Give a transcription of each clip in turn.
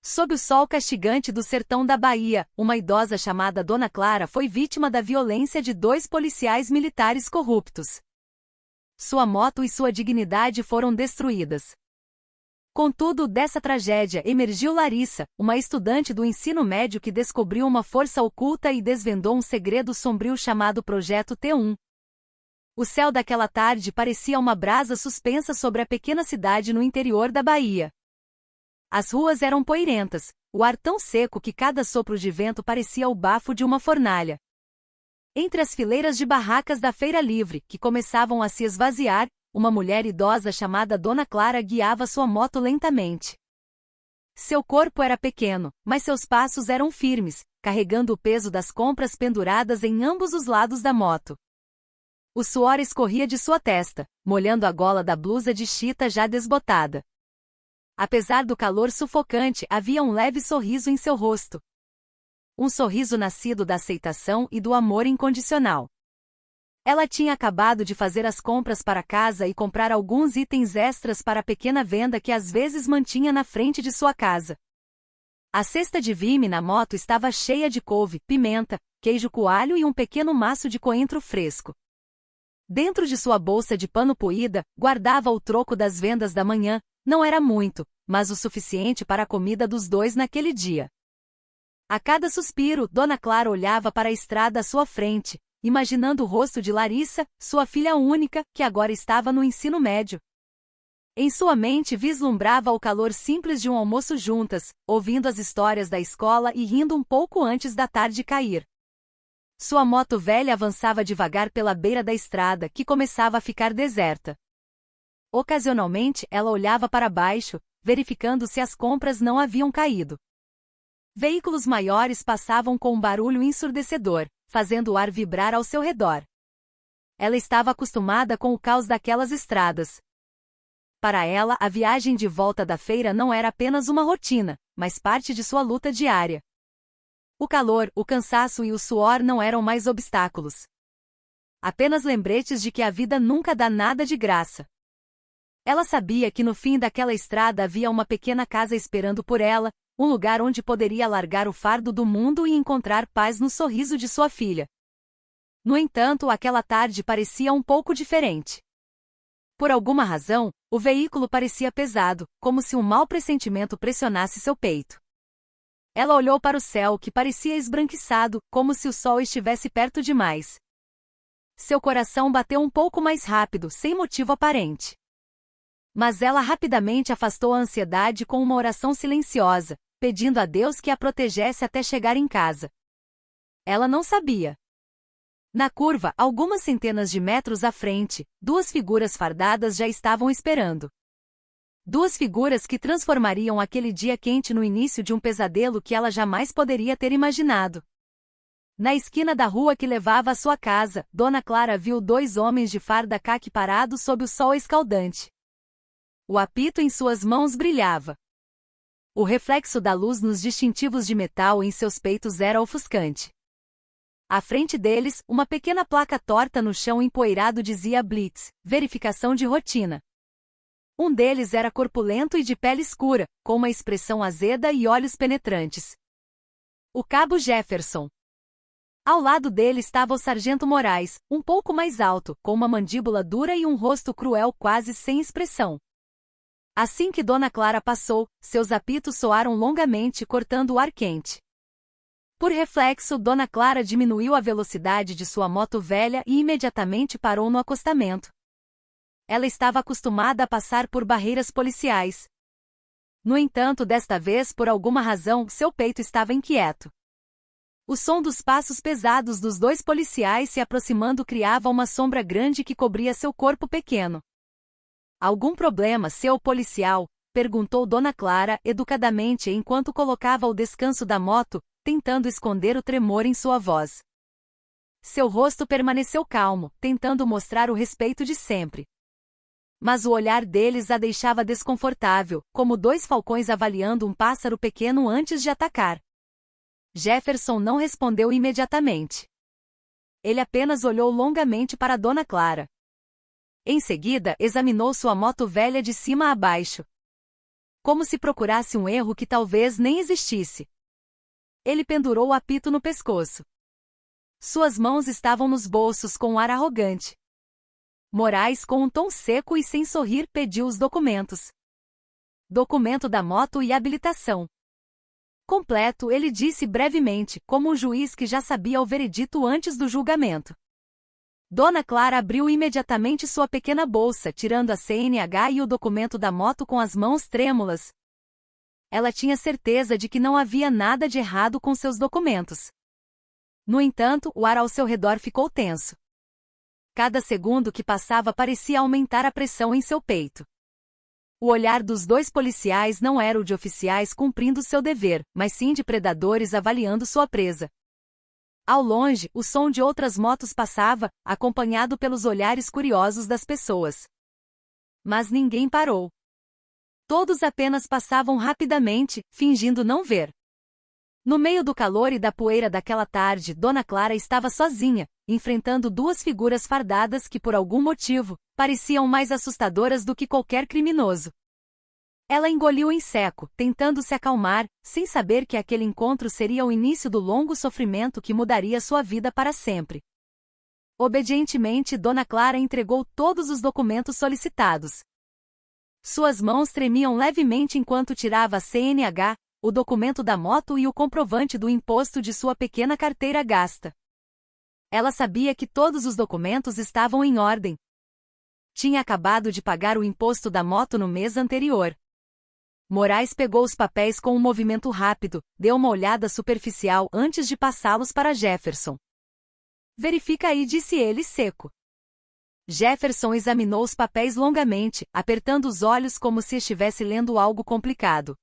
Sob o sol castigante do sertão da Bahia, uma idosa chamada Dona Clara foi vítima da violência de 2 policiais militares corruptos. Sua moto e sua dignidade foram destruídas. Contudo, dessa tragédia emergiu Larissa, uma estudante do ensino médio que descobriu uma força oculta e desvendou um segredo sombrio chamado Projeto T1. O céu daquela tarde parecia uma brasa suspensa sobre a pequena cidade no interior da Bahia. As ruas eram poeirentas, o ar tão seco que cada sopro de vento parecia o bafo de uma fornalha. Entre as fileiras de barracas da Feira Livre, que começavam a se esvaziar, uma mulher idosa chamada Dona Clara guiava sua moto lentamente. Seu corpo era pequeno, mas seus passos eram firmes, carregando o peso das compras penduradas em ambos os lados da moto. O suor escorria de sua testa, molhando a gola da blusa de chita já desbotada. Apesar do calor sufocante, havia um leve sorriso em seu rosto. Um sorriso nascido da aceitação e do amor incondicional. Ela tinha acabado de fazer as compras para casa e comprar alguns itens extras para a pequena venda que às vezes mantinha na frente de sua casa. A cesta de vime na moto estava cheia de couve, pimenta, queijo coalho e um pequeno maço de coentro fresco. Dentro de sua bolsa de pano poída, guardava o troco das vendas da manhã. Não era muito, mas o suficiente para a comida dos 2 naquele dia. A cada suspiro, Dona Clara olhava para a estrada à sua frente, imaginando o rosto de Larissa, sua filha única, que agora estava no ensino médio. Em sua mente vislumbrava o calor simples de um almoço juntas, ouvindo as histórias da escola e rindo um pouco antes da tarde cair. Sua moto velha avançava devagar pela beira da estrada, que começava a ficar deserta. Ocasionalmente, ela olhava para baixo, verificando se as compras não haviam caído. Veículos maiores passavam com um barulho ensurdecedor, fazendo o ar vibrar ao seu redor. Ela estava acostumada com o caos daquelas estradas. Para ela, a viagem de volta da feira não era apenas uma rotina, mas parte de sua luta diária. O calor, o cansaço e o suor não eram mais obstáculos. Apenas lembretes de que a vida nunca dá nada de graça. Ela sabia que no fim daquela estrada havia uma pequena casa esperando por ela, um lugar onde poderia largar o fardo do mundo e encontrar paz no sorriso de sua filha. No entanto, aquela tarde parecia um pouco diferente. Por alguma razão, o veículo parecia pesado, como se um mau pressentimento pressionasse seu peito. Ela olhou para o céu que parecia esbranquiçado, como se o sol estivesse perto demais. Seu coração bateu um pouco mais rápido, sem motivo aparente. Mas ela rapidamente afastou a ansiedade com uma oração silenciosa, pedindo a Deus que a protegesse até chegar em casa. Ela não sabia. Na curva, algumas centenas de metros à frente, 2 figuras fardadas já estavam esperando. 2 figuras que transformariam aquele dia quente no início de um pesadelo que ela jamais poderia ter imaginado. Na esquina da rua que levava à sua casa, Dona Clara viu 2 homens de farda caqui parados sob o sol escaldante. O apito em suas mãos brilhava. O reflexo da luz nos distintivos de metal em seus peitos era ofuscante. À frente deles, uma pequena placa torta no chão empoeirado dizia Blitz, verificação de rotina. Um deles era corpulento e de pele escura, com uma expressão azeda e olhos penetrantes. O cabo Jefferson. Ao lado dele estava o sargento Moraes, um pouco mais alto, com uma mandíbula dura e um rosto cruel quase sem expressão. Assim que Dona Clara passou, seus apitos soaram longamente cortando o ar quente. Por reflexo, Dona Clara diminuiu a velocidade de sua moto velha e imediatamente parou no acostamento. Ela estava acostumada a passar por barreiras policiais. No entanto, desta vez, por alguma razão, seu peito estava inquieto. O som dos passos pesados dos 2 policiais se aproximando criava uma sombra grande que cobria seu corpo pequeno. Algum problema, seu policial? Perguntou Dona Clara, educadamente enquanto colocava o descanso da moto, tentando esconder o tremor em sua voz. Seu rosto permaneceu calmo, tentando mostrar o respeito de sempre. Mas o olhar deles a deixava desconfortável, como 2 falcões avaliando um pássaro pequeno antes de atacar. Jefferson não respondeu imediatamente. Ele apenas olhou longamente para Dona Clara. Em seguida, examinou sua moto velha de cima a baixo. como se procurasse um erro que talvez nem existisse. Ele pendurou o apito no pescoço. Suas mãos estavam nos bolsos com um ar arrogante. Moraes, com um tom seco e sem sorrir, pediu os documentos. Documento da moto e habilitação. Completo, ele disse brevemente, como um juiz que já sabia o veredito antes do julgamento. Dona Clara abriu imediatamente sua pequena bolsa, tirando a CNH e o documento da moto com as mãos trêmulas. Ela tinha certeza de que não havia nada de errado com seus documentos. No entanto, o ar ao seu redor ficou tenso. Cada segundo que passava parecia aumentar a pressão em seu peito. O olhar dos dois policiais não era o de oficiais cumprindo seu dever, mas sim de predadores avaliando sua presa. Ao longe, o som de outras motos passava, acompanhado pelos olhares curiosos das pessoas. Mas ninguém parou. Todos apenas passavam rapidamente, fingindo não ver. No meio do calor e da poeira daquela tarde, Dona Clara estava sozinha, enfrentando duas figuras fardadas que, por algum motivo, pareciam mais assustadoras do que qualquer criminoso. Ela engoliu em seco, tentando se acalmar, sem saber que aquele encontro seria o início do longo sofrimento que mudaria sua vida para sempre. Obedientemente, Dona Clara entregou todos os documentos solicitados. Suas mãos tremiam levemente enquanto tirava a CNH, o documento da moto e o comprovante do imposto de sua pequena carteira gasta. Ela sabia que todos os documentos estavam em ordem. Tinha acabado de pagar o imposto da moto no mês anterior. Moraes pegou os papéis com um movimento rápido, deu uma olhada superficial antes de passá-los para Jefferson. Verifica aí, disse ele seco. Jefferson examinou os papéis longamente, apertando os olhos como se estivesse lendo algo complicado.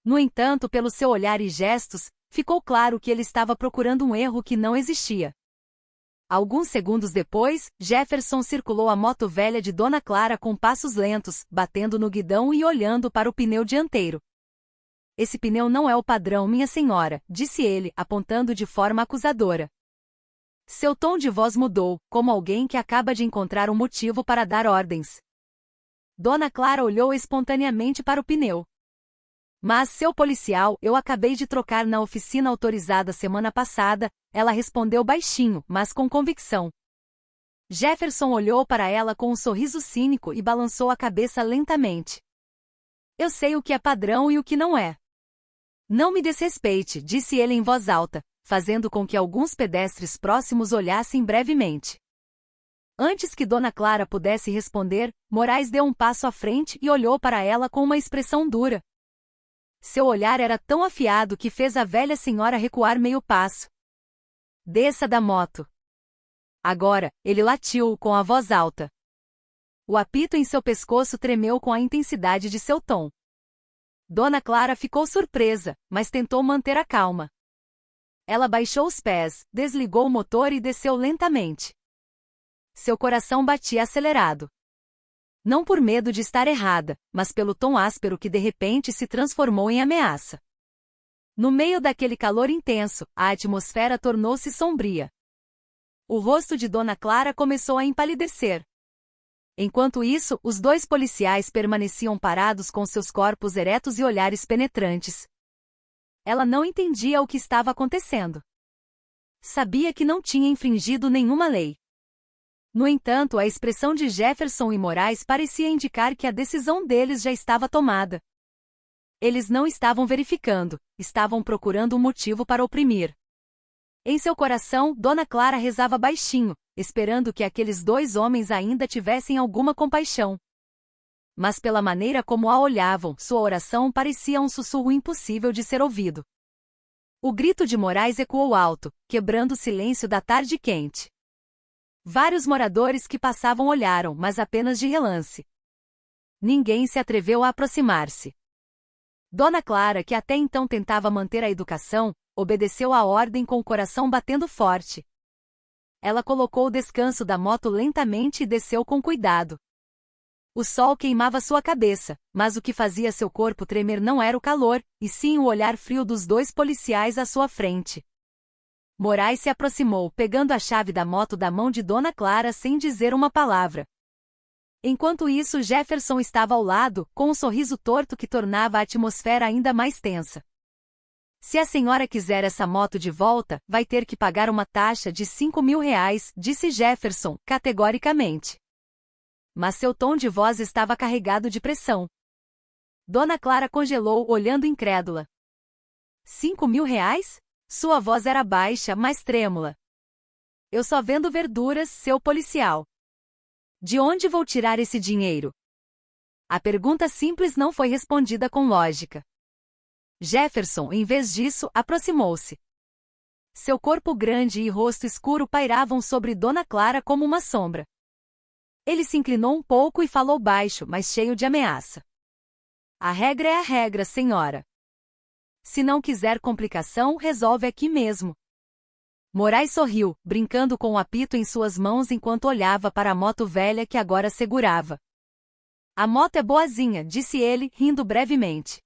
No entanto, pelo seu olhar e gestos, ficou claro que ele estava procurando um erro que não existia. Alguns segundos depois, Jefferson circulou a moto velha de Dona Clara com passos lentos, batendo no guidão e olhando para o pneu dianteiro. Esse pneu não é o padrão, minha senhora, disse ele, apontando de forma acusadora. Seu tom de voz mudou, como alguém que acaba de encontrar um motivo para dar ordens. Dona Clara olhou espontaneamente para o pneu. Mas, seu policial, eu acabei de trocar na oficina autorizada semana passada, ela respondeu baixinho, mas com convicção. Jefferson olhou para ela com um sorriso cínico e balançou a cabeça lentamente. Eu sei o que é padrão e o que não é. Não me desrespeite, disse ele em voz alta, fazendo com que alguns pedestres próximos olhassem brevemente. Antes que Dona Clara pudesse responder, Moraes deu um passo à frente e olhou para ela com uma expressão dura. Seu olhar era tão afiado que fez a velha senhora recuar meio passo. Desça da moto. Agora, ele latiu com a voz alta. O apito em seu pescoço tremeu com a intensidade de seu tom. Dona Clara ficou surpresa, mas tentou manter a calma. Ela baixou os pés, desligou o motor e desceu lentamente. Seu coração batia acelerado. Não por medo de estar errada, mas pelo tom áspero que de repente se transformou em ameaça. No meio daquele calor intenso, a atmosfera tornou-se sombria. O rosto de Dona Clara começou a empalidecer. Enquanto isso, os dois policiais permaneciam parados com seus corpos eretos e olhares penetrantes. Ela não entendia o que estava acontecendo. Sabia que não tinha infringido nenhuma lei. No entanto, a expressão de Jefferson e Moraes parecia indicar que a decisão deles já estava tomada. Eles não estavam verificando, estavam procurando um motivo para oprimir. Em seu coração, Dona Clara rezava baixinho, esperando que aqueles dois homens ainda tivessem alguma compaixão. Mas pela maneira como a olhavam, sua oração parecia um sussurro impossível de ser ouvido. O grito de Moraes ecoou alto, quebrando o silêncio da tarde quente. Vários moradores que passavam olharam, mas apenas de relance. Ninguém se atreveu a aproximar-se. Dona Clara, que até então tentava manter a educação, obedeceu à ordem com o coração batendo forte. Ela colocou o descanso da moto lentamente e desceu com cuidado. O sol queimava sua cabeça, mas o que fazia seu corpo tremer não era o calor, e sim o olhar frio dos dois policiais à sua frente. Moraes se aproximou, pegando a chave da moto da mão de Dona Clara sem dizer uma palavra. Enquanto isso, Jefferson estava ao lado, com um sorriso torto que tornava a atmosfera ainda mais tensa. Se a senhora quiser essa moto de volta, vai ter que pagar uma taxa de R$ 5.000, disse Jefferson, categoricamente. Mas seu tom de voz estava carregado de pressão. Dona Clara congelou, olhando incrédula. R$ 5.000? Sua voz era baixa, mas trêmula. Eu só vendo verduras, seu policial. De onde vou tirar esse dinheiro? A pergunta simples não foi respondida com lógica. Jefferson, em vez disso, aproximou-se. Seu corpo grande e rosto escuro pairavam sobre Dona Clara como uma sombra. Ele se inclinou um pouco e falou baixo, mas cheio de ameaça. A regra é a regra, senhora. Se não quiser complicação, resolve aqui mesmo. Moraes sorriu, brincando com o apito em suas mãos enquanto olhava para a moto velha que agora segurava. A moto é boazinha, disse ele, rindo brevemente.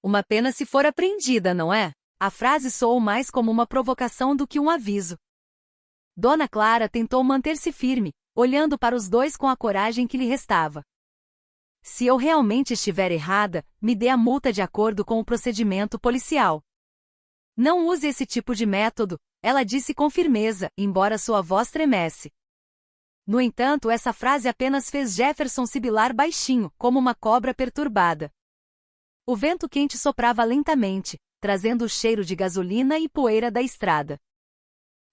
Uma pena se for apreendida, não é? A frase soou mais como uma provocação do que um aviso. Dona Clara tentou manter-se firme, olhando para os dois com a coragem que lhe restava. Se eu realmente estiver errada, me dê a multa de acordo com o procedimento policial. Não use esse tipo de método, ela disse com firmeza, embora sua voz tremesse. No entanto, essa frase apenas fez Jefferson sibilar baixinho, como uma cobra perturbada. O vento quente soprava lentamente, trazendo o cheiro de gasolina e poeira da estrada.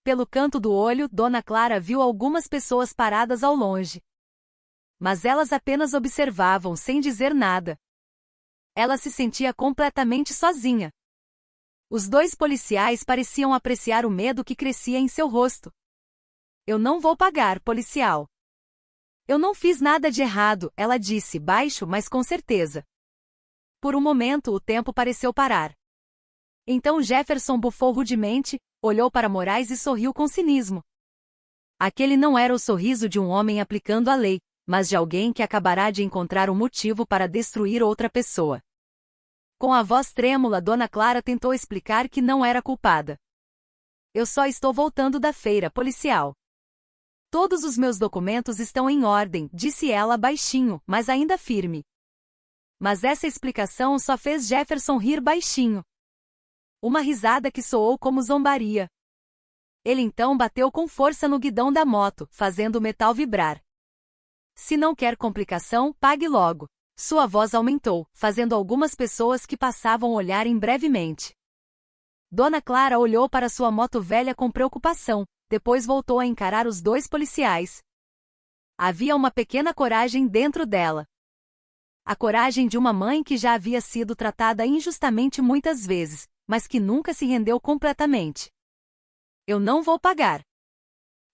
Pelo canto do olho, Dona Clara viu algumas pessoas paradas ao longe. Mas elas apenas observavam sem dizer nada. Ela se sentia completamente sozinha. Os dois policiais pareciam apreciar o medo que crescia em seu rosto. Eu não vou pagar, policial. Eu não fiz nada de errado, ela disse, baixo, mas com certeza. Por um momento o tempo pareceu parar. Então Jefferson bufou rudemente, olhou para Moraes e sorriu com cinismo. Aquele não era o sorriso de um homem aplicando a lei, mas de alguém que acabará de encontrar um motivo para destruir outra pessoa. Com a voz trêmula, Dona Clara tentou explicar que não era culpada. Eu só estou voltando da feira, policial. Todos os meus documentos estão em ordem, disse ela baixinho, mas ainda firme. Mas essa explicação só fez Jefferson rir baixinho. Uma risada que soou como zombaria. Ele então bateu com força no guidão da moto, fazendo o metal vibrar. Se não quer complicação, pague logo. Sua voz aumentou, fazendo algumas pessoas que passavam olharem brevemente. Dona Clara olhou para sua moto velha com preocupação, depois voltou a encarar os dois policiais. Havia uma pequena coragem dentro dela. A coragem de uma mãe que já havia sido tratada injustamente muitas vezes, mas que nunca se rendeu completamente. Eu não vou pagar.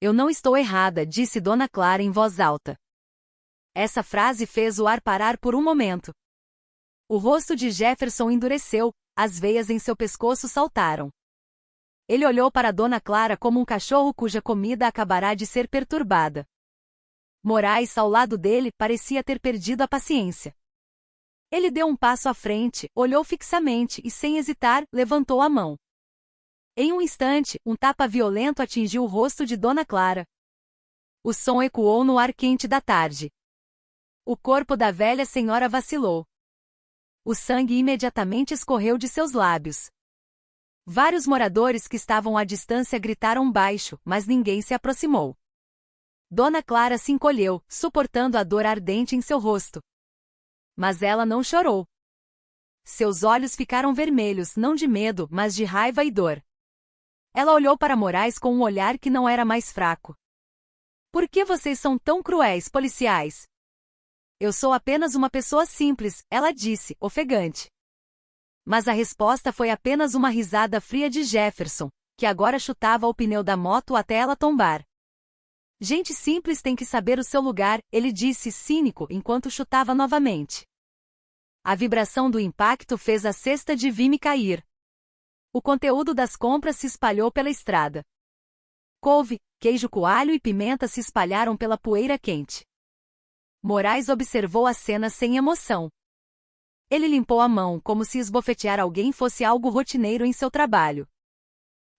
Eu não estou errada, disse Dona Clara em voz alta. Essa frase fez o ar parar por um momento. O rosto de Jefferson endureceu, as veias em seu pescoço saltaram. Ele olhou para Dona Clara como um cachorro cuja comida acabará de ser perturbada. Moraes, ao lado dele, parecia ter perdido a paciência. Ele deu um passo à frente, olhou fixamente e, sem hesitar, levantou a mão. Em um instante, um tapa violento atingiu o rosto de Dona Clara. O som ecoou no ar quente da tarde. O corpo da velha senhora vacilou. O sangue imediatamente escorreu de seus lábios. Vários moradores que estavam à distância gritaram baixo, mas ninguém se aproximou. Dona Clara se encolheu, suportando a dor ardente em seu rosto. Mas ela não chorou. Seus olhos ficaram vermelhos, não de medo, mas de raiva e dor. Ela olhou para Moraes com um olhar que não era mais fraco. Por que vocês são tão cruéis, policiais? Eu sou apenas uma pessoa simples, ela disse, ofegante. Mas a resposta foi apenas uma risada fria de Jefferson, que agora chutava o pneu da moto até ela tombar. Gente simples tem que saber o seu lugar, ele disse cínico enquanto chutava novamente. A vibração do impacto fez a cesta de vime cair. O conteúdo das compras se espalhou pela estrada. Couve, queijo coalho e pimenta se espalharam pela poeira quente. Moraes observou a cena sem emoção. Ele limpou a mão como se esbofetear alguém fosse algo rotineiro em seu trabalho.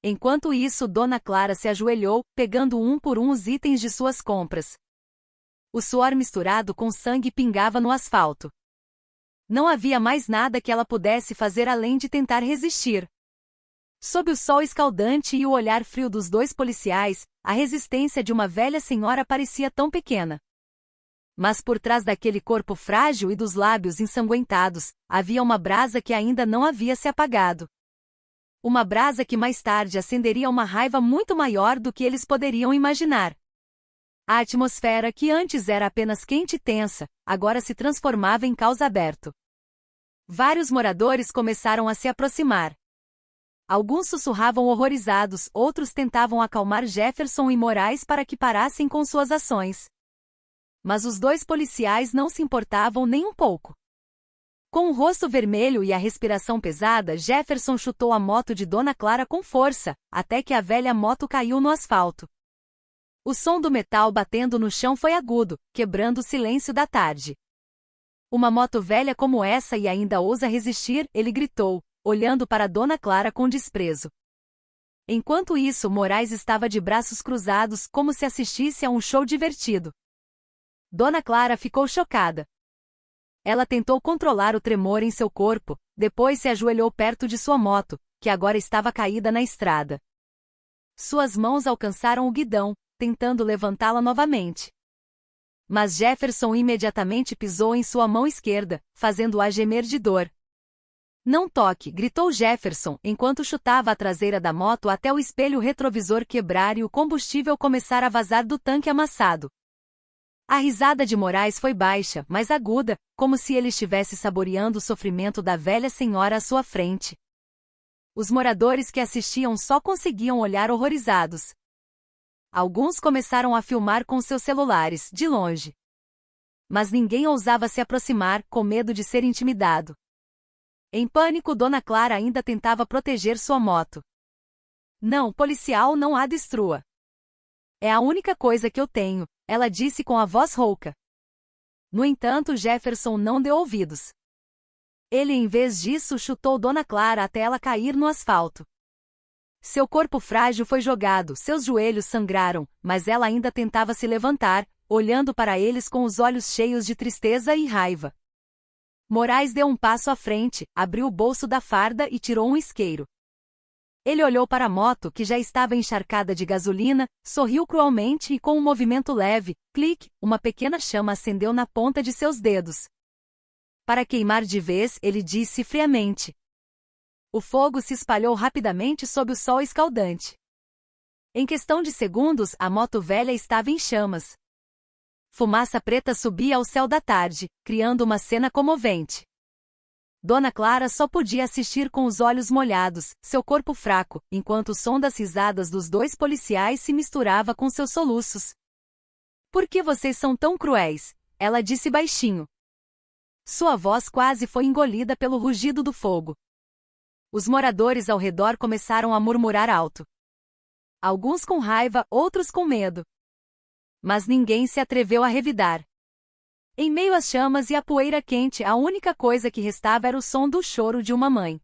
Enquanto isso, Dona Clara se ajoelhou, pegando um por um os itens de suas compras. O suor misturado com sangue pingava no asfalto. Não havia mais nada que ela pudesse fazer além de tentar resistir. Sob o sol escaldante e o olhar frio dos dois policiais, a resistência de uma velha senhora parecia tão pequena. Mas por trás daquele corpo frágil e dos lábios ensanguentados, havia uma brasa que ainda não havia se apagado. Uma brasa que mais tarde acenderia uma raiva muito maior do que eles poderiam imaginar. A atmosfera, que antes era apenas quente e tensa, agora se transformava em caos aberto. Vários moradores começaram a se aproximar. Alguns sussurravam horrorizados, outros tentavam acalmar Jefferson e Moraes para que parassem com suas ações. Mas os dois policiais não se importavam nem um pouco. Com o rosto vermelho e a respiração pesada, Jefferson chutou a moto de Dona Clara com força, até que a velha moto caiu no asfalto. O som do metal batendo no chão foi agudo, quebrando o silêncio da tarde. Uma moto velha como essa e ainda ousa resistir, ele gritou, olhando para Dona Clara com desprezo. Enquanto isso, Moraes estava de braços cruzados, como se assistisse a um show divertido. Dona Clara ficou chocada. Ela tentou controlar o tremor em seu corpo, depois se ajoelhou perto de sua moto, que agora estava caída na estrada. Suas mãos alcançaram o guidão, tentando levantá-la novamente. Mas Jefferson imediatamente pisou em sua mão esquerda, fazendo-a gemer de dor. Não toque, gritou Jefferson, enquanto chutava a traseira da moto até o espelho retrovisor quebrar e o combustível começar a vazar do tanque amassado. A risada de Moraes foi baixa, mas aguda, como se ele estivesse saboreando o sofrimento da velha senhora à sua frente. Os moradores que assistiam só conseguiam olhar horrorizados. Alguns começaram a filmar com seus celulares, de longe. Mas ninguém ousava se aproximar, com medo de ser intimidado. Em pânico, Dona Clara ainda tentava proteger sua moto. Não, policial, não a destrua. É a única coisa que eu tenho, ela disse com a voz rouca. No entanto, Jefferson não deu ouvidos. Ele, em vez disso, chutou Dona Clara até ela cair no asfalto. Seu corpo frágil foi jogado, seus joelhos sangraram, mas ela ainda tentava se levantar, olhando para eles com os olhos cheios de tristeza e raiva. Moraes deu um passo à frente, abriu o bolso da farda e tirou um isqueiro. Ele olhou para a moto, que já estava encharcada de gasolina, sorriu cruelmente e com um movimento leve, clique, uma pequena chama acendeu na ponta de seus dedos. Para queimar de vez, ele disse friamente. O fogo se espalhou rapidamente sob o sol escaldante. Em questão de segundos, a moto velha estava em chamas. Fumaça preta subia ao céu da tarde, criando uma cena comovente. Dona Clara só podia assistir com os olhos molhados, seu corpo fraco, enquanto o som das risadas dos dois policiais se misturava com seus soluços. Por que vocês são tão cruéis? Ela disse baixinho. Sua voz quase foi engolida pelo rugido do fogo. Os moradores ao redor começaram a murmurar alto. Alguns com raiva, outros com medo. Mas ninguém se atreveu a revidar. Em meio às chamas e à poeira quente, a única coisa que restava era o som do choro de uma mãe.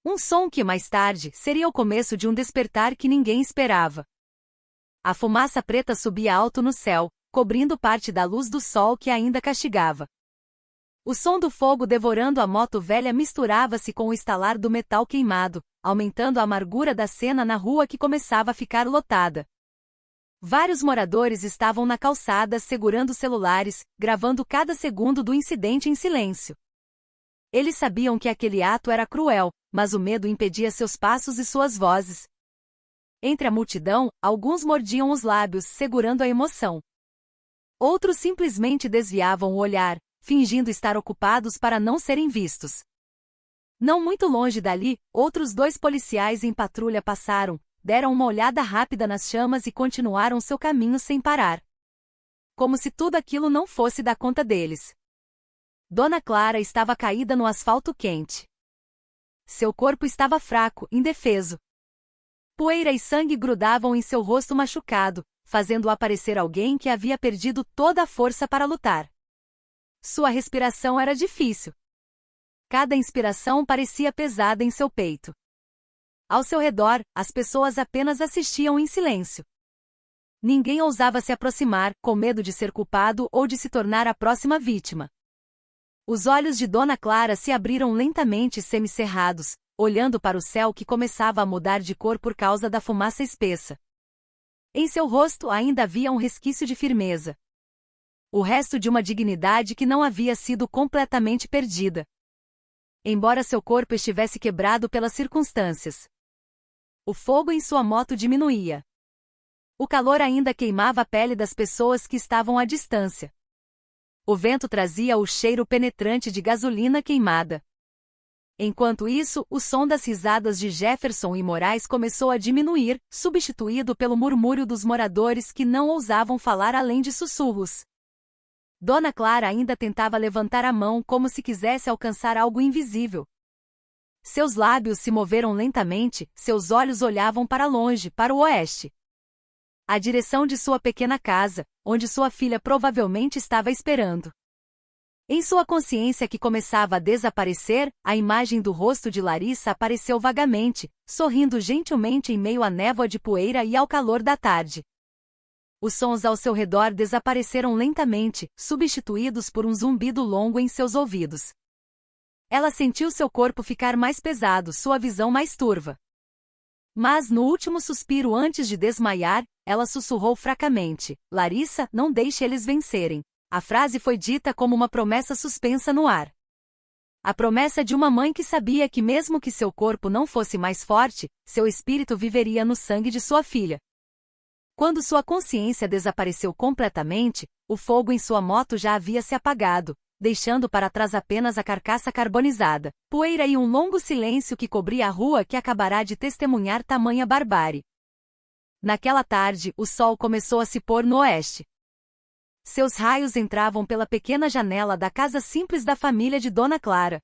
Um som que, mais tarde, seria o começo de um despertar que ninguém esperava. A fumaça preta subia alto no céu, cobrindo parte da luz do sol que ainda castigava. O som do fogo devorando a moto velha misturava-se com o estalar do metal queimado, aumentando a amargura da cena na rua que começava a ficar lotada. Vários moradores estavam na calçada segurando celulares, gravando cada segundo do incidente em silêncio. Eles sabiam que aquele ato era cruel, mas o medo impedia seus passos e suas vozes. Entre a multidão, alguns mordiam os lábios, segurando a emoção. Outros simplesmente desviavam o olhar, fingindo estar ocupados para não serem vistos. Não muito longe dali, outros dois policiais em patrulha passaram, deram uma olhada rápida nas chamas e continuaram seu caminho sem parar. Como se tudo aquilo não fosse dar conta deles. Dona Clara estava caída no asfalto quente. Seu corpo estava fraco, indefeso. Poeira e sangue grudavam em seu rosto machucado, fazendo aparecer alguém que havia perdido toda a força para lutar. Sua respiração era difícil. Cada inspiração parecia pesada em seu peito. Ao seu redor, as pessoas apenas assistiam em silêncio. Ninguém ousava se aproximar, com medo de ser culpado ou de se tornar a próxima vítima. Os olhos de Dona Clara se abriram lentamente semicerrados, olhando para o céu que começava a mudar de cor por causa da fumaça espessa. Em seu rosto ainda havia um resquício de firmeza. O resto de uma dignidade que não havia sido completamente perdida. Embora seu corpo estivesse quebrado pelas circunstâncias. O fogo em sua moto diminuía. O calor ainda queimava a pele das pessoas que estavam à distância. O vento trazia o cheiro penetrante de gasolina queimada. Enquanto isso, o som das risadas de Jefferson e Moraes começou a diminuir, substituído pelo murmúrio dos moradores que não ousavam falar além de sussurros. Dona Clara ainda tentava levantar a mão como se quisesse alcançar algo invisível. Seus lábios se moveram lentamente, seus olhos olhavam para longe, para o oeste. A direção de sua pequena casa, onde sua filha provavelmente estava esperando. Em sua consciência que começava a desaparecer, a imagem do rosto de Larissa apareceu vagamente, sorrindo gentilmente em meio à névoa de poeira e ao calor da tarde. Os sons ao seu redor desapareceram lentamente, substituídos por um zumbido longo em seus ouvidos. Ela sentiu seu corpo ficar mais pesado, sua visão mais turva. Mas no último suspiro antes de desmaiar, ela sussurrou fracamente: Larissa, não deixe eles vencerem. A frase foi dita como uma promessa suspensa no ar. A promessa de uma mãe que sabia que mesmo que seu corpo não fosse mais forte, seu espírito viveria no sangue de sua filha. Quando sua consciência desapareceu completamente, o fogo em sua moto já havia se apagado, deixando para trás apenas a carcaça carbonizada, poeira e um longo silêncio que cobria a rua que acabará de testemunhar tamanha barbárie. Naquela tarde, o sol começou a se pôr no oeste. Seus raios entravam pela pequena janela da casa simples da família de Dona Clara.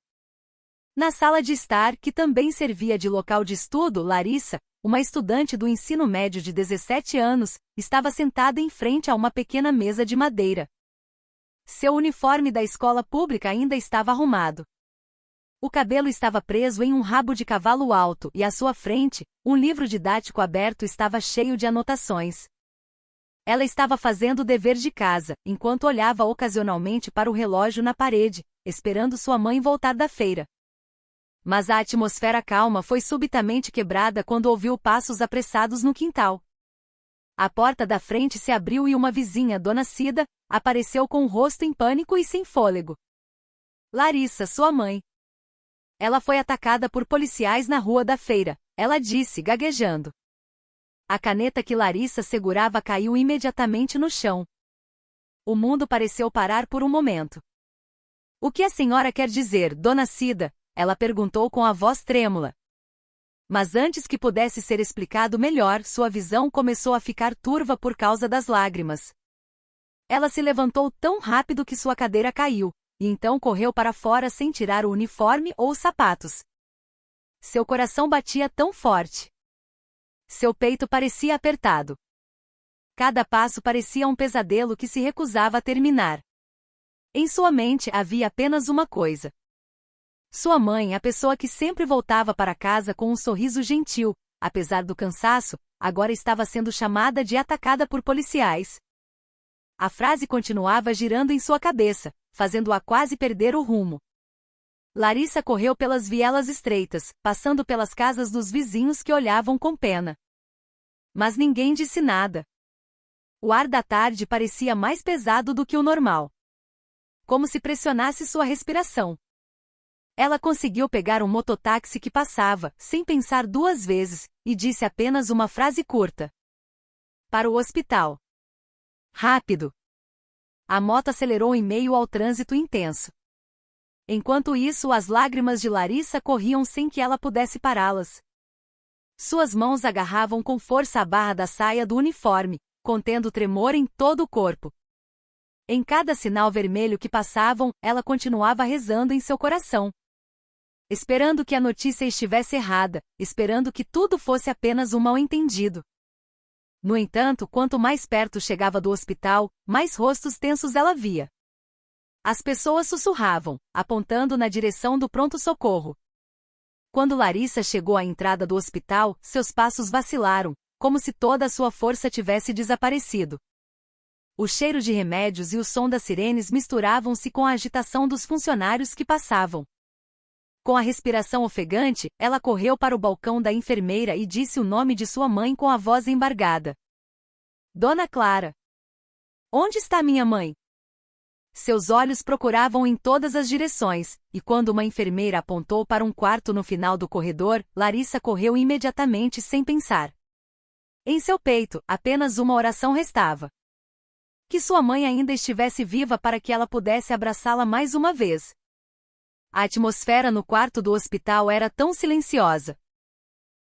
Na sala de estar, que também servia de local de estudo, Larissa, uma estudante do ensino médio de 17 anos, estava sentada em frente a uma pequena mesa de madeira. Seu uniforme da escola pública ainda estava arrumado. O cabelo estava preso em um rabo de cavalo alto e à sua frente, um livro didático aberto estava cheio de anotações. Ela estava fazendo o dever de casa, enquanto olhava ocasionalmente para o relógio na parede, esperando sua mãe voltar da feira. Mas a atmosfera calma foi subitamente quebrada quando ouviu passos apressados no quintal. A porta da frente se abriu e uma vizinha, Dona Cida, apareceu com o rosto em pânico e sem fôlego. Larissa, sua mãe. Ela foi atacada por policiais na rua da feira, ela disse, gaguejando. A caneta que Larissa segurava caiu imediatamente no chão. O mundo pareceu parar por um momento. O que a senhora quer dizer, Dona Cida? Ela perguntou com a voz trêmula. Mas antes que pudesse ser explicado melhor, sua visão começou a ficar turva por causa das lágrimas. Ela se levantou tão rápido que sua cadeira caiu, e então correu para fora sem tirar o uniforme ou os sapatos. Seu coração batia tão forte. Seu peito parecia apertado. Cada passo parecia um pesadelo que se recusava a terminar. Em sua mente havia apenas uma coisa. Sua mãe, a pessoa que sempre voltava para casa com um sorriso gentil, apesar do cansaço, agora estava sendo chamada de atacada por policiais. A frase continuava girando em sua cabeça, fazendo-a quase perder o rumo. Larissa correu pelas vielas estreitas, passando pelas casas dos vizinhos que olhavam com pena. Mas ninguém disse nada. O ar da tarde parecia mais pesado do que o normal. Como se pressionasse sua respiração. Ela conseguiu pegar um mototáxi que passava, sem pensar duas vezes, e disse apenas uma frase curta. Para o hospital. Rápido. A moto acelerou em meio ao trânsito intenso. Enquanto isso, as lágrimas de Larissa corriam sem que ela pudesse pará-las. Suas mãos agarravam com força a barra da saia do uniforme, contendo tremor em todo o corpo. Em cada sinal vermelho que passavam, ela continuava rezando em seu coração. Esperando que a notícia estivesse errada, esperando que tudo fosse apenas um mal-entendido. No entanto, quanto mais perto chegava do hospital, mais rostos tensos ela via. As pessoas sussurravam, apontando na direção do pronto-socorro. Quando Larissa chegou à entrada do hospital, seus passos vacilaram, como se toda a sua força tivesse desaparecido. O cheiro de remédios e o som das sirenes misturavam-se com a agitação dos funcionários que passavam. Com a respiração ofegante, ela correu para o balcão da enfermeira e disse o nome de sua mãe com a voz embargada. Dona Clara. Onde está minha mãe? Seus olhos procuravam em todas as direções, e quando uma enfermeira apontou para um quarto no final do corredor, Larissa correu imediatamente sem pensar. Em seu peito, apenas uma oração restava. Que sua mãe ainda estivesse viva para que ela pudesse abraçá-la mais uma vez. A atmosfera no quarto do hospital era tão silenciosa.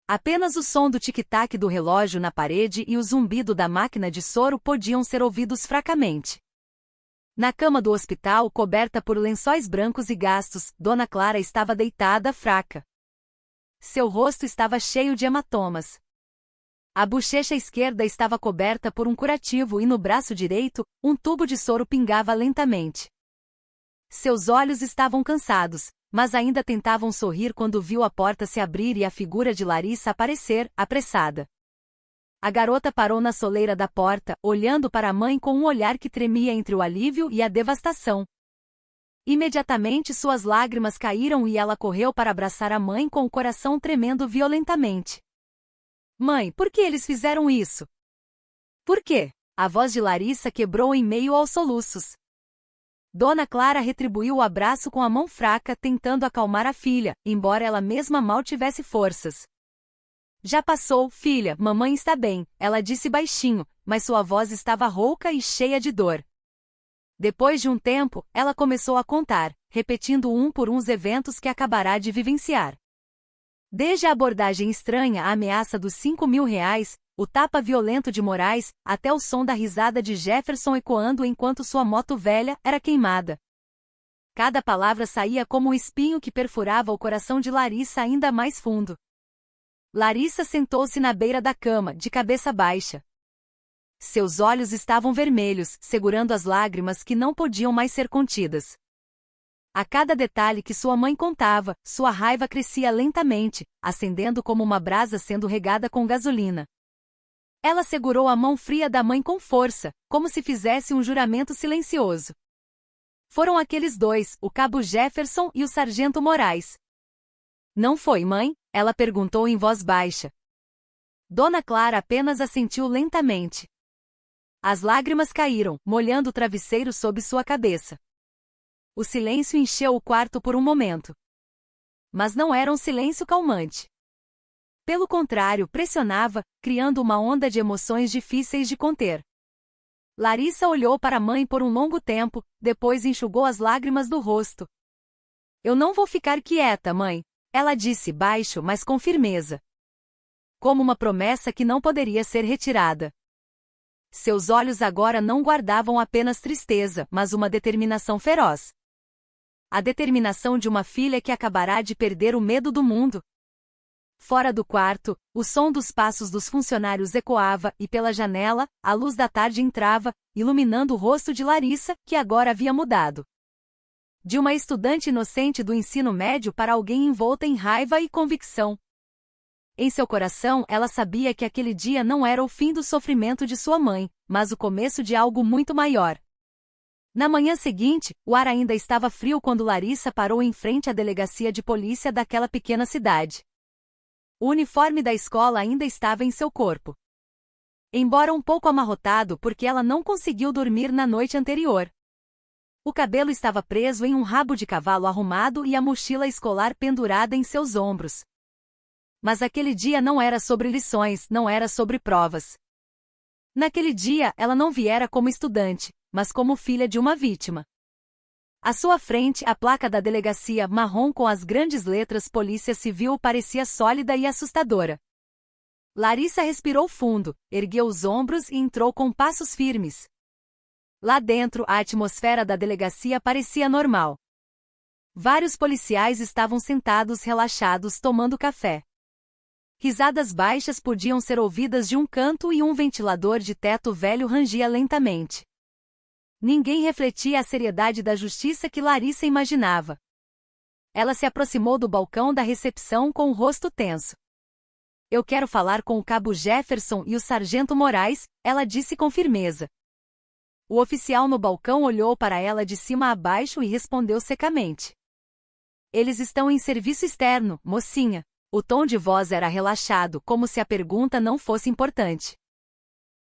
Apenas o som do tic-tac do relógio na parede e o zumbido da máquina de soro podiam ser ouvidos fracamente. Na cama do hospital, coberta por lençóis brancos e gastos, Dona Clara estava deitada, fraca. Seu rosto estava cheio de hematomas. A bochecha esquerda estava coberta por um curativo e no braço direito, um tubo de soro pingava lentamente. Seus olhos estavam cansados, mas ainda tentavam sorrir quando viu a porta se abrir e a figura de Larissa aparecer, apressada. A garota parou na soleira da porta, olhando para a mãe com um olhar que tremia entre o alívio e a devastação. Imediatamente suas lágrimas caíram e ela correu para abraçar a mãe com o coração tremendo violentamente. Mãe, por que eles fizeram isso? Por quê? A voz de Larissa quebrou em meio aos soluços. Dona Clara retribuiu o abraço com a mão fraca, tentando acalmar a filha, embora ela mesma mal tivesse forças. Já passou, filha, mamãe está bem, ela disse baixinho, mas sua voz estava rouca e cheia de dor. Depois de um tempo, ela começou a contar, repetindo um por um os eventos que acabará de vivenciar. Desde a abordagem estranha à ameaça dos R$ 5.000, o tapa violento de Moraes, até o som da risada de Jefferson ecoando enquanto sua moto velha era queimada. Cada palavra saía como um espinho que perfurava o coração de Larissa ainda mais fundo. Larissa sentou-se na beira da cama, de cabeça baixa. Seus olhos estavam vermelhos, segurando as lágrimas que não podiam mais ser contidas. A cada detalhe que sua mãe contava, sua raiva crescia lentamente, acendendo como uma brasa sendo regada com gasolina. Ela segurou a mão fria da mãe com força, como se fizesse um juramento silencioso. Foram aqueles dois, o cabo Jefferson e o sargento Moraes. Não foi, mãe? Ela perguntou em voz baixa. Dona Clara apenas assentiu lentamente. As lágrimas caíram, molhando o travesseiro sob sua cabeça. O silêncio encheu o quarto por um momento. Mas não era um silêncio calmante. Pelo contrário, pressionava, criando uma onda de emoções difíceis de conter. Larissa olhou para a mãe por um longo tempo, depois enxugou as lágrimas do rosto. Eu não vou ficar quieta, mãe, ela disse baixo, mas com firmeza. Como uma promessa que não poderia ser retirada. Seus olhos agora não guardavam apenas tristeza, mas uma determinação feroz. A determinação de uma filha que acabará de perder o medo do mundo. Fora do quarto, o som dos passos dos funcionários ecoava e pela janela, a luz da tarde entrava, iluminando o rosto de Larissa, que agora havia mudado. De uma estudante inocente do ensino médio para alguém envolta em raiva e convicção. Em seu coração, ela sabia que aquele dia não era o fim do sofrimento de sua mãe, mas o começo de algo muito maior. Na manhã seguinte, o ar ainda estava frio quando Larissa parou em frente à delegacia de polícia daquela pequena cidade. O uniforme da escola ainda estava em seu corpo. Embora um pouco amarrotado porque ela não conseguiu dormir na noite anterior. O cabelo estava preso em um rabo de cavalo arrumado e a mochila escolar pendurada em seus ombros. Mas aquele dia não era sobre lições, não era sobre provas. Naquele dia, ela não viera como estudante, mas como filha de uma vítima. À sua frente, a placa da delegacia marrom com as grandes letras Polícia Civil parecia sólida e assustadora. Larissa respirou fundo, ergueu os ombros e entrou com passos firmes. Lá dentro, a atmosfera da delegacia parecia normal. Vários policiais estavam sentados relaxados tomando café. Risadas baixas podiam ser ouvidas de um canto e um ventilador de teto velho rangia lentamente. Ninguém refletia a seriedade da justiça que Larissa imaginava. Ela se aproximou do balcão da recepção com o rosto tenso. Eu quero falar com o cabo Jefferson e o sargento Moraes, ela disse com firmeza. O oficial no balcão olhou para ela de cima a baixo e respondeu secamente. Eles estão em serviço externo, mocinha. O tom de voz era relaxado, como se a pergunta não fosse importante.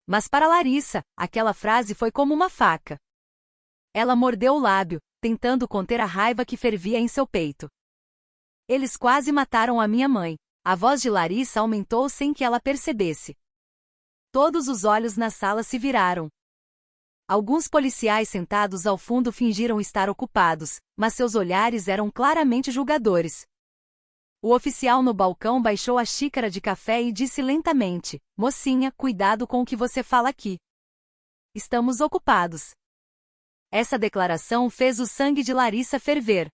Mas para Larissa, aquela frase foi como uma faca. Ela mordeu o lábio, tentando conter a raiva que fervia em seu peito. Eles quase mataram a minha mãe. A voz de Larissa aumentou sem que ela percebesse. Todos os olhos na sala se viraram. Alguns policiais sentados ao fundo fingiram estar ocupados, mas seus olhares eram claramente julgadores. O oficial no balcão baixou a xícara de café e disse lentamente: mocinha, cuidado com o que você fala aqui. Estamos ocupados. Essa declaração fez o sangue de Larissa ferver.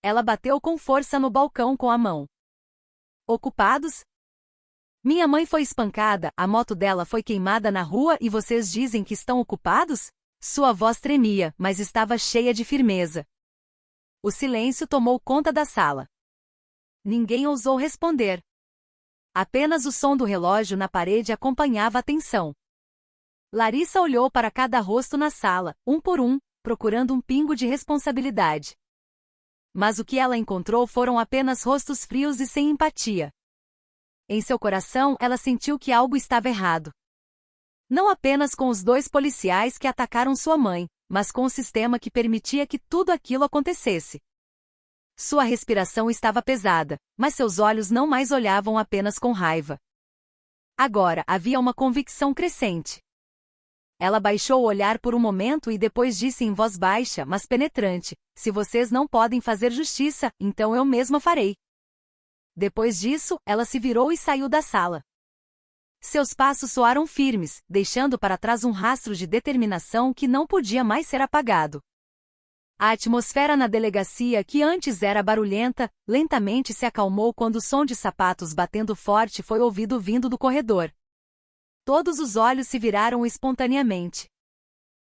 Ela bateu com força no balcão com a mão. Ocupados? Minha mãe foi espancada, a moto dela foi queimada na rua e vocês dizem que estão ocupados? Sua voz tremia, mas estava cheia de firmeza. O silêncio tomou conta da sala. Ninguém ousou responder. Apenas o som do relógio na parede acompanhava a tensão. Larissa olhou para cada rosto na sala, um por um, procurando um pingo de responsabilidade. Mas o que ela encontrou foram apenas rostos frios e sem empatia. Em seu coração, ela sentiu que algo estava errado. Não apenas com os 2 policiais que atacaram sua mãe, mas com o sistema que permitia que tudo aquilo acontecesse. Sua respiração estava pesada, mas seus olhos não mais olhavam apenas com raiva. Agora havia uma convicção crescente. Ela baixou o olhar por um momento e depois disse em voz baixa, mas penetrante: se vocês não podem fazer justiça, então eu mesma farei. Depois disso, ela se virou e saiu da sala. Seus passos soaram firmes, deixando para trás um rastro de determinação que não podia mais ser apagado. A atmosfera na delegacia, que antes era barulhenta, lentamente se acalmou quando o som de sapatos batendo forte foi ouvido vindo do corredor. Todos os olhos se viraram espontaneamente.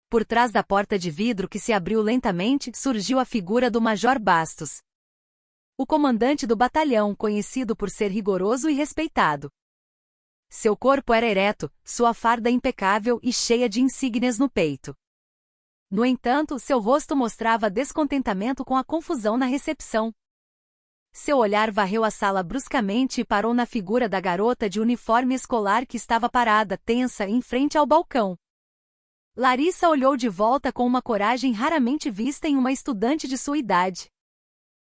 Por trás da porta de vidro que se abriu lentamente, surgiu a figura do Major Bastos. O comandante do batalhão, conhecido por ser rigoroso e respeitado. Seu corpo era ereto, sua farda impecável e cheia de insígnias no peito. No entanto, seu rosto mostrava descontentamento com a confusão na recepção. Seu olhar varreu a sala bruscamente e parou na figura da garota de uniforme escolar que estava parada, tensa, em frente ao balcão. Larissa olhou de volta com uma coragem raramente vista em uma estudante de sua idade.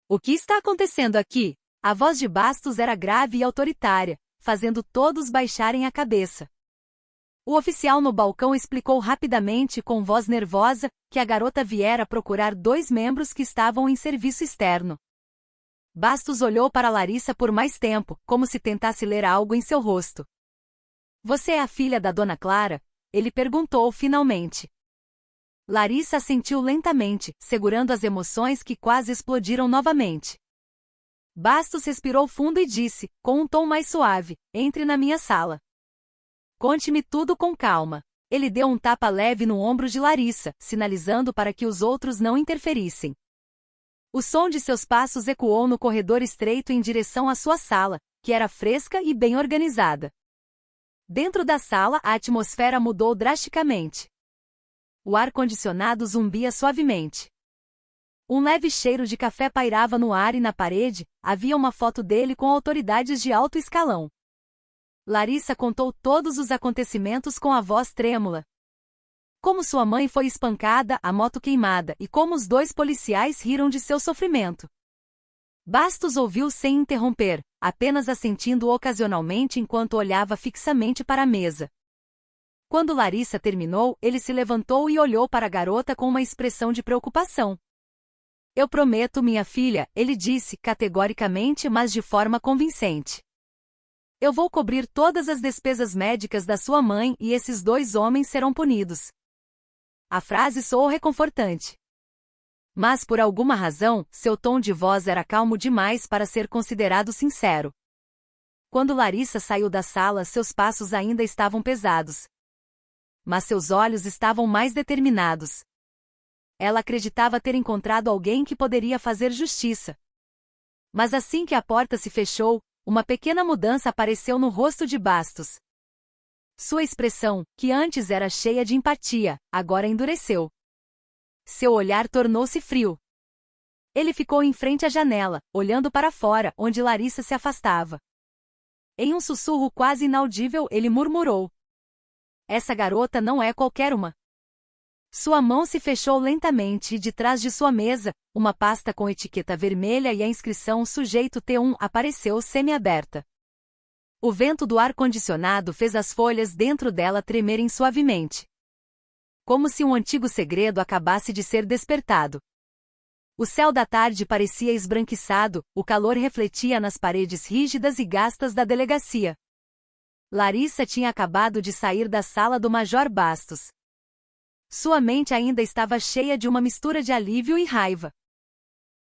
O que está acontecendo aqui? A voz de Bastos era grave e autoritária, fazendo todos baixarem a cabeça. O oficial no balcão explicou rapidamente, com voz nervosa, que a garota viera procurar 2 membros que estavam em serviço externo. Bastos olhou para Larissa por mais tempo, como se tentasse ler algo em seu rosto. Você é a filha da Dona Clara? Ele perguntou finalmente. Larissa assentiu lentamente, segurando as emoções que quase explodiram novamente. Bastos respirou fundo e disse, com um tom mais suave: entre na minha sala. Conte-me tudo com calma. Ele deu um tapa leve no ombro de Larissa, sinalizando para que os outros não interferissem. O som de seus passos ecoou no corredor estreito em direção à sua sala, que era fresca e bem organizada. Dentro da sala, a atmosfera mudou drasticamente. O ar-condicionado zumbia suavemente. Um leve cheiro de café pairava no ar e na parede, havia uma foto dele com autoridades de alto escalão. Larissa contou todos os acontecimentos com a voz trêmula. Como sua mãe foi espancada, a moto queimada, e como os 2 policiais riram de seu sofrimento. Bastos ouviu sem interromper, apenas assentindo ocasionalmente enquanto olhava fixamente para a mesa. Quando Larissa terminou, ele se levantou e olhou para a garota com uma expressão de preocupação. Eu prometo, minha filha, ele disse, categoricamente, mas de forma convincente. Eu vou cobrir todas as despesas médicas da sua mãe e esses 2 homens serão punidos. A frase soou reconfortante. Mas por alguma razão, seu tom de voz era calmo demais para ser considerado sincero. Quando Larissa saiu da sala, seus passos ainda estavam pesados. Mas seus olhos estavam mais determinados. Ela acreditava ter encontrado alguém que poderia fazer justiça. Mas assim que a porta se fechou, uma pequena mudança apareceu no rosto de Bastos. Sua expressão, que antes era cheia de empatia, agora endureceu. Seu olhar tornou-se frio. Ele ficou em frente à janela, olhando para fora, onde Larissa se afastava. Em um sussurro quase inaudível, ele murmurou: "Essa garota não é qualquer uma." Sua mão se fechou lentamente e de trás de sua mesa, uma pasta com etiqueta vermelha e a inscrição Sujeito T1 apareceu semi-aberta. O vento do ar-condicionado fez as folhas dentro dela tremerem suavemente. Como se um antigo segredo acabasse de ser despertado. O céu da tarde parecia esbranquiçado, o calor refletia nas paredes rígidas e gastas da delegacia. Larissa tinha acabado de sair da sala do Major Bastos. Sua mente ainda estava cheia de uma mistura de alívio e raiva.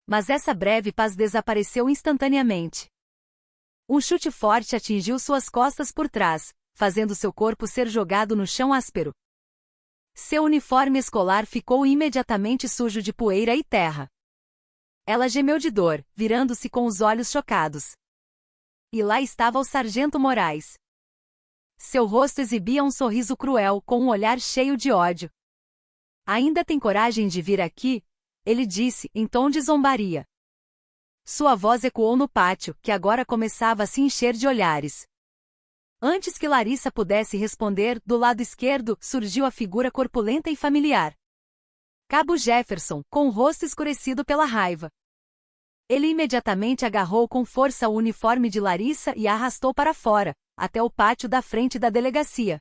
Mas essa breve paz desapareceu instantaneamente. Um chute forte atingiu suas costas por trás, fazendo seu corpo ser jogado no chão áspero. Seu uniforme escolar ficou imediatamente sujo de poeira e terra. Ela gemeu de dor, virando-se com os olhos chocados. E lá estava o sargento Moraes. Seu rosto exibia um sorriso cruel, com um olhar cheio de ódio. "Ainda tem coragem de vir aqui?" ele disse, em tom de zombaria. Sua voz ecoou no pátio, que agora começava a se encher de olhares. Antes que Larissa pudesse responder, do lado esquerdo, surgiu a figura corpulenta e familiar. Cabo Jefferson, com o rosto escurecido pela raiva. Ele imediatamente agarrou com força o uniforme de Larissa e a arrastou para fora, até o pátio da frente da delegacia.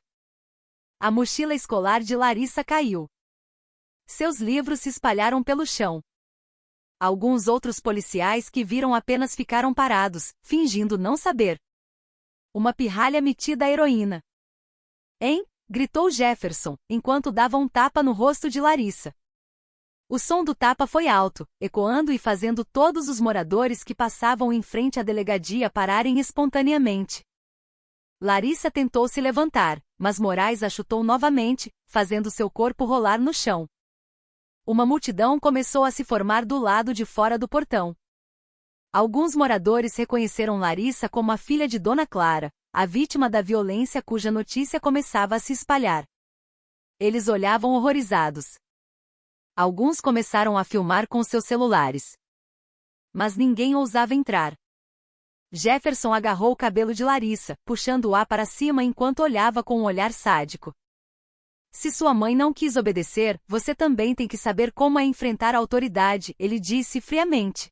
A mochila escolar de Larissa caiu. Seus livros se espalharam pelo chão. Alguns outros policiais que viram apenas ficaram parados, fingindo não saber. Uma pirralha metida à heroína. "Hein?" gritou Jefferson, enquanto dava um tapa no rosto de Larissa. O som do tapa foi alto, ecoando e fazendo todos os moradores que passavam em frente à delegacia pararem espontaneamente. Larissa tentou se levantar, mas Moraes a chutou novamente, fazendo seu corpo rolar no chão. Uma multidão começou a se formar do lado de fora do portão. Alguns moradores reconheceram Larissa como a filha de Dona Clara, a vítima da violência cuja notícia começava a se espalhar. Eles olhavam horrorizados. Alguns começaram a filmar com seus celulares. Mas ninguém ousava entrar. Jefferson agarrou o cabelo de Larissa, puxando-a para cima enquanto olhava com um olhar sádico. "Se sua mãe não quis obedecer, você também tem que saber como é enfrentar a autoridade", ele disse friamente.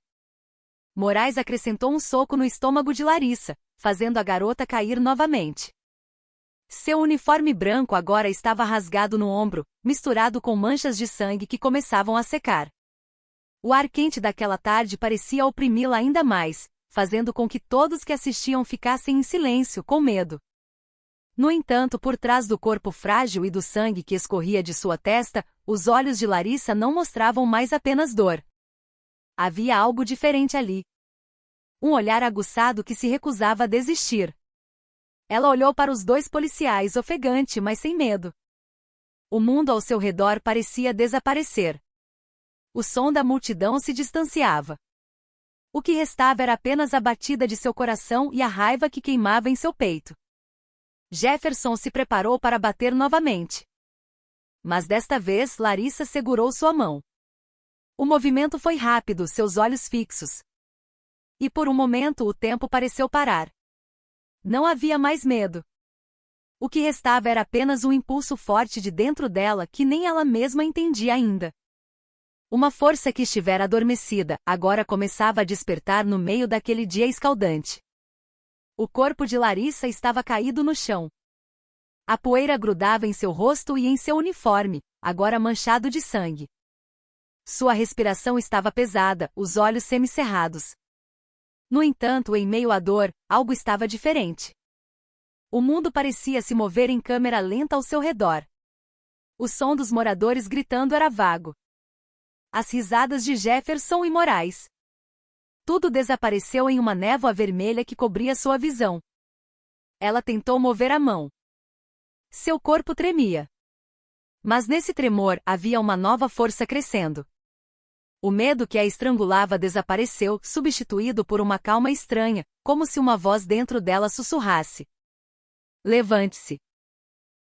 Moraes acrescentou um soco no estômago de Larissa, fazendo a garota cair novamente. Seu uniforme branco agora estava rasgado no ombro, misturado com manchas de sangue que começavam a secar. O ar quente daquela tarde parecia oprimi-la ainda mais, fazendo com que todos que assistiam ficassem em silêncio, com medo. No entanto, por trás do corpo frágil e do sangue que escorria de sua testa, os olhos de Larissa não mostravam mais apenas dor. Havia algo diferente ali. Um olhar aguçado que se recusava a desistir. Ela olhou para os dois policiais, ofegante, mas sem medo. O mundo ao seu redor parecia desaparecer. O som da multidão se distanciava. O que restava era apenas a batida de seu coração e a raiva que queimava em seu peito. Jefferson se preparou para bater novamente. Mas desta vez Larissa segurou sua mão. O movimento foi rápido, seus olhos fixos. E por um momento o tempo pareceu parar. Não havia mais medo. O que restava era apenas um impulso forte de dentro dela que nem ela mesma entendia ainda. Uma força que estivera adormecida, agora começava a despertar no meio daquele dia escaldante. O corpo de Larissa estava caído no chão. A poeira grudava em seu rosto e em seu uniforme, agora manchado de sangue. Sua respiração estava pesada, os olhos semicerrados. No entanto, em meio à dor, algo estava diferente. O mundo parecia se mover em câmera lenta ao seu redor. O som dos moradores gritando era vago. As risadas de Jefferson e Moraes. Tudo desapareceu em uma névoa vermelha que cobria sua visão. Ela tentou mover a mão. Seu corpo tremia. Mas nesse tremor havia uma nova força crescendo. O medo que a estrangulava desapareceu, substituído por uma calma estranha, como se uma voz dentro dela sussurrasse: levante-se.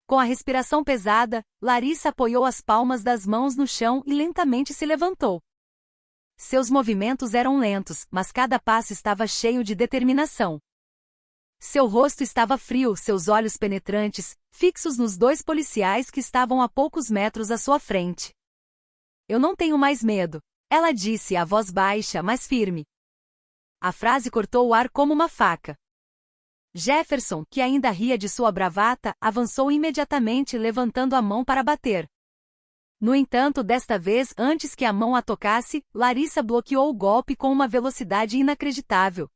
Com a respiração pesada, Larissa apoiou as palmas das mãos no chão e lentamente se levantou. Seus movimentos eram lentos, mas cada passo estava cheio de determinação. Seu rosto estava frio, seus olhos penetrantes, fixos nos dois policiais que estavam a poucos metros à sua frente. Eu não tenho mais medo, ela disse a voz baixa, mas firme. A frase cortou o ar como uma faca. Jefferson, que ainda ria de sua bravata, avançou imediatamente levantando a mão para bater. No entanto, desta vez, antes que a mão a tocasse, Larissa bloqueou o golpe com uma velocidade inacreditável.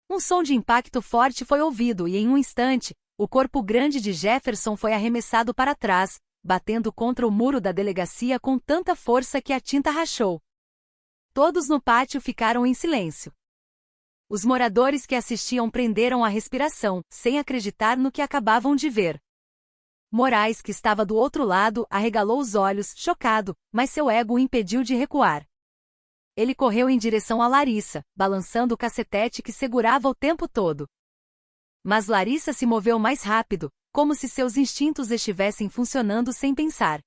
Um som de impacto forte foi ouvido e, em um instante, o corpo grande de Jefferson foi arremessado para trás, batendo contra o muro da delegacia com tanta força que a tinta rachou. Todos no pátio ficaram em silêncio. Os moradores que assistiam prenderam a respiração, sem acreditar no que acabavam de ver. Moraes, que estava do outro lado, arregalou os olhos, chocado, mas seu ego o impediu de recuar. Ele correu em direção a Larissa, balançando o cacetete que segurava o tempo todo. Mas Larissa se moveu mais rápido, como se seus instintos estivessem funcionando sem pensar.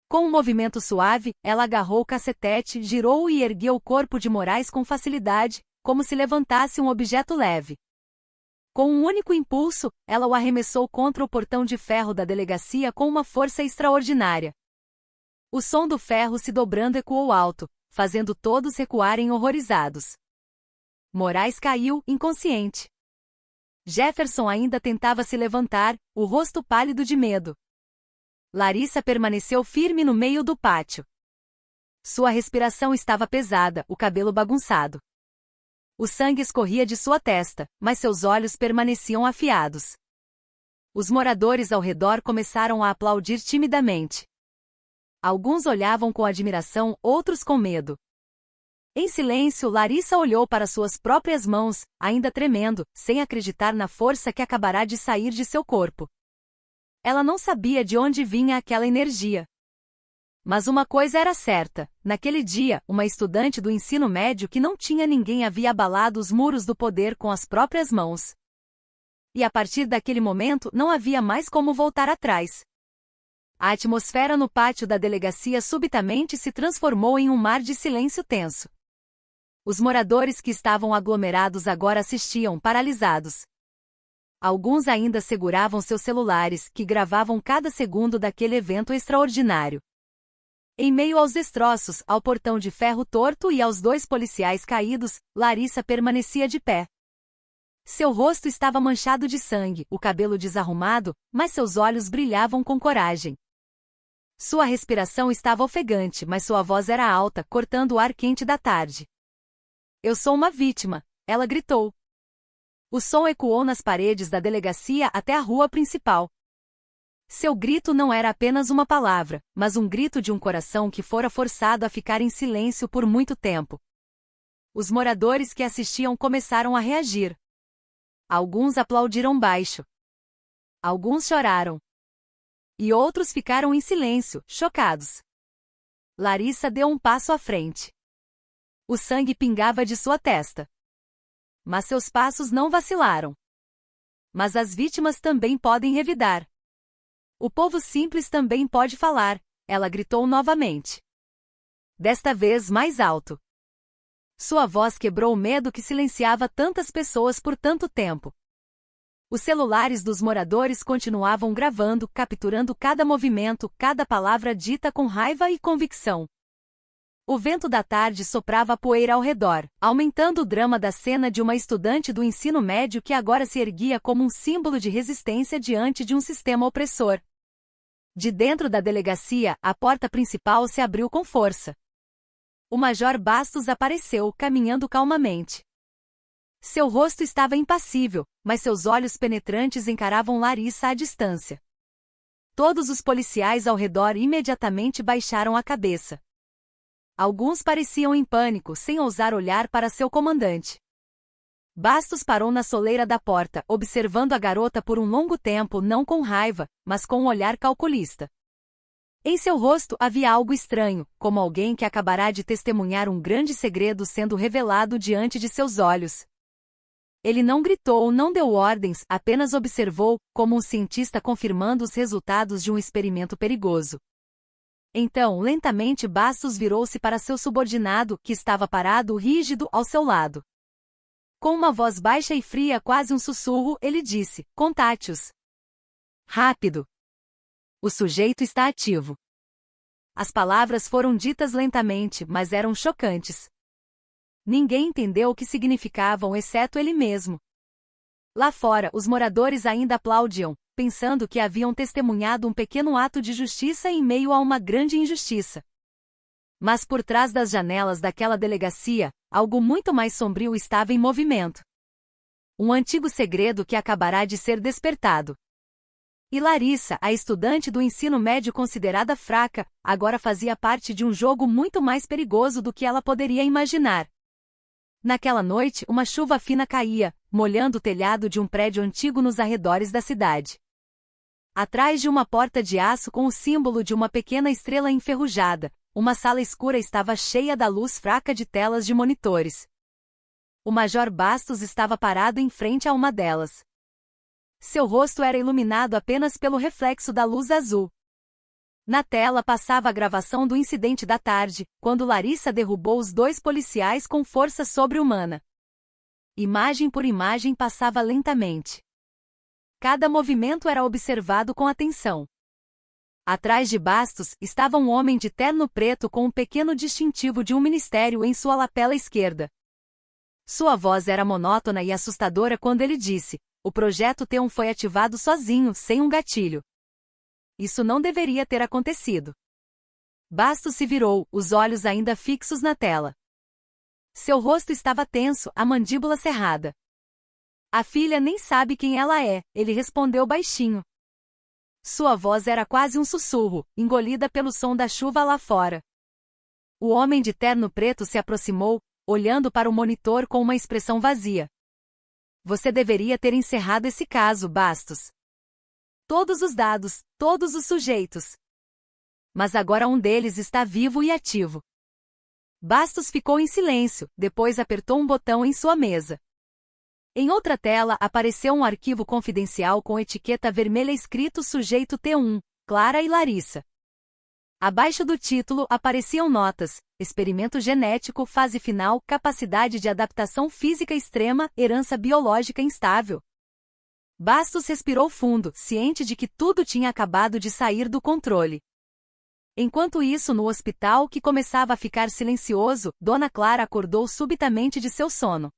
Com um movimento suave, ela agarrou o cacetete, girou-o e ergueu o corpo de Moraes com facilidade, como se levantasse um objeto leve. Com um único impulso, ela o arremessou contra o portão de ferro da delegacia com uma força extraordinária. O som do ferro se dobrando ecoou alto, fazendo todos recuarem horrorizados. Moraes caiu, inconsciente. Jefferson ainda tentava se levantar, o rosto pálido de medo. Larissa permaneceu firme no meio do pátio. Sua respiração estava pesada, o cabelo bagunçado. O sangue escorria de sua testa, mas seus olhos permaneciam afiados. Os moradores ao redor começaram a aplaudir timidamente. Alguns olhavam com admiração, outros com medo. Em silêncio, Larissa olhou para suas próprias mãos, ainda tremendo, sem acreditar na força que acabará de sair de seu corpo. Ela não sabia de onde vinha aquela energia. Mas uma coisa era certa, naquele dia, uma estudante do ensino médio que não tinha ninguém havia abalado os muros do poder com as próprias mãos. E a partir daquele momento não havia mais como voltar atrás. A atmosfera no pátio da delegacia subitamente se transformou em um mar de silêncio tenso. Os moradores que estavam aglomerados agora assistiam, paralisados. Alguns ainda seguravam seus celulares, que gravavam cada segundo daquele evento extraordinário. Em meio aos destroços, ao portão de ferro torto e aos dois policiais caídos, Larissa permanecia de pé. Seu rosto estava manchado de sangue, o cabelo desarrumado, mas seus olhos brilhavam com coragem. Sua respiração estava ofegante, mas sua voz era alta, cortando o ar quente da tarde. Eu sou uma vítima, ela gritou. O som ecoou nas paredes da delegacia até a rua principal. Seu grito não era apenas uma palavra, mas um grito de um coração que fora forçado a ficar em silêncio por muito tempo. Os moradores que assistiam começaram a reagir. Alguns aplaudiram baixo. Alguns choraram. E outros ficaram em silêncio, chocados. Larissa deu um passo à frente. O sangue pingava de sua testa. Mas seus passos não vacilaram. Mas as vítimas também podem revidar. O povo simples também pode falar, ela gritou novamente. Desta vez mais alto. Sua voz quebrou o medo que silenciava tantas pessoas por tanto tempo. Os celulares dos moradores continuavam gravando, capturando cada movimento, cada palavra dita com raiva e convicção. O vento da tarde soprava a poeira ao redor, aumentando o drama da cena de uma estudante do ensino médio que agora se erguia como um símbolo de resistência diante de um sistema opressor. De dentro da delegacia, a porta principal se abriu com força. O Major Bastos apareceu, caminhando calmamente. Seu rosto estava impassível, mas seus olhos penetrantes encaravam Larissa à distância. Todos os policiais ao redor imediatamente baixaram a cabeça. Alguns pareciam em pânico, sem ousar olhar para seu comandante. Bastos parou na soleira da porta, observando a garota por um longo tempo, não com raiva, mas com um olhar calculista. Em seu rosto havia algo estranho, como alguém que acabará de testemunhar um grande segredo sendo revelado diante de seus olhos. Ele não gritou, não deu ordens, apenas observou, como um cientista confirmando os resultados de um experimento perigoso. Então, lentamente Bastos virou-se para seu subordinado, que estava parado rígido ao seu lado. Com uma voz baixa e fria, quase um sussurro, ele disse: "Contate-os. Rápido. O sujeito está ativo." As palavras foram ditas lentamente, mas eram chocantes. Ninguém entendeu o que significavam, exceto ele mesmo. Lá fora, os moradores ainda aplaudiam, pensando que haviam testemunhado um pequeno ato de justiça em meio a uma grande injustiça. Mas por trás das janelas daquela delegacia, algo muito mais sombrio estava em movimento. Um antigo segredo que acabará de ser despertado. E Larissa, a estudante do ensino médio considerada fraca, agora fazia parte de um jogo muito mais perigoso do que ela poderia imaginar. Naquela noite, uma chuva fina caía, molhando o telhado de um prédio antigo nos arredores da cidade. Atrás de uma porta de aço com o símbolo de uma pequena estrela enferrujada, uma sala escura estava cheia da luz fraca de telas de monitores. O Major Bastos estava parado em frente a uma delas. Seu rosto era iluminado apenas pelo reflexo da luz azul. Na tela passava a gravação do incidente da tarde, quando Larissa derrubou os 2 policiais com força sobre-humana. Imagem por imagem passava lentamente. Cada movimento era observado com atenção. Atrás de Bastos estava um homem de terno preto com um pequeno distintivo de um ministério em sua lapela esquerda. Sua voz era monótona e assustadora quando ele disse: "O projeto T1 foi ativado sozinho, sem um gatilho. Isso não deveria ter acontecido." Bastos se virou, os olhos ainda fixos na tela. Seu rosto estava tenso, a mandíbula cerrada. "A filha nem sabe quem ela é", ele respondeu baixinho. Sua voz era quase um sussurro, engolida pelo som da chuva lá fora. O homem de terno preto se aproximou, olhando para o monitor com uma expressão vazia. "Você deveria ter encerrado esse caso, Bastos. Todos os dados, todos os sujeitos. Mas agora um deles está vivo e ativo." Bastos ficou em silêncio, depois apertou um botão em sua mesa. Em outra tela apareceu um arquivo confidencial com etiqueta vermelha escrito Sujeito T1, Clara e Larissa. Abaixo do título apareciam notas: experimento genético, fase final, capacidade de adaptação física extrema, herança biológica instável. Bastos respirou fundo, ciente de que tudo tinha acabado de sair do controle. Enquanto isso, no hospital, que começava a ficar silencioso, Dona Clara acordou subitamente de seu sono.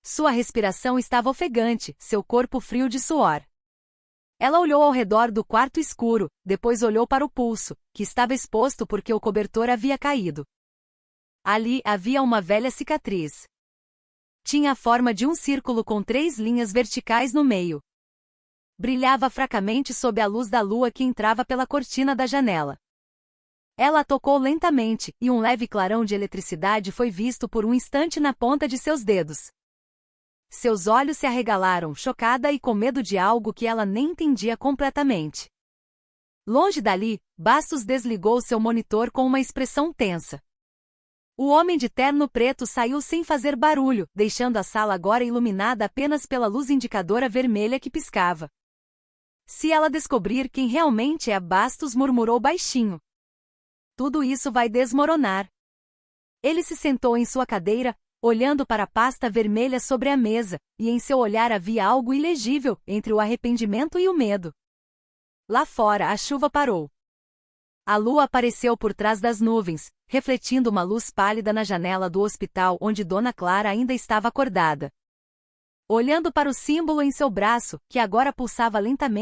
Sua respiração estava ofegante, seu corpo frio de suor. Ela olhou ao redor do quarto escuro, depois olhou para o pulso, que estava exposto porque o cobertor havia caído. Ali havia uma velha cicatriz. Tinha a forma de um círculo com 3 linhas verticais no meio. Brilhava fracamente sob a luz da lua que entrava pela cortina da janela. Ela a tocou lentamente, e um leve clarão de eletricidade foi visto por um instante na ponta de seus dedos. Seus olhos se arregalaram, chocada e com medo de algo que ela nem entendia completamente. Longe dali, Bastos desligou seu monitor com uma expressão tensa. O homem de terno preto saiu sem fazer barulho, deixando a sala agora iluminada apenas pela luz indicadora vermelha que piscava. "Se ela descobrir quem realmente é Bastos", murmurou baixinho. "Tudo isso vai desmoronar." Ele se sentou em sua cadeira, olhando para a pasta vermelha sobre a mesa, e em seu olhar havia algo ilegível, entre o arrependimento e o medo. Lá fora a chuva parou. A lua apareceu por trás das nuvens, refletindo uma luz pálida na janela do hospital onde Dona Clara ainda estava acordada. Olhando para o símbolo em seu braço, que agora pulsava lentamente,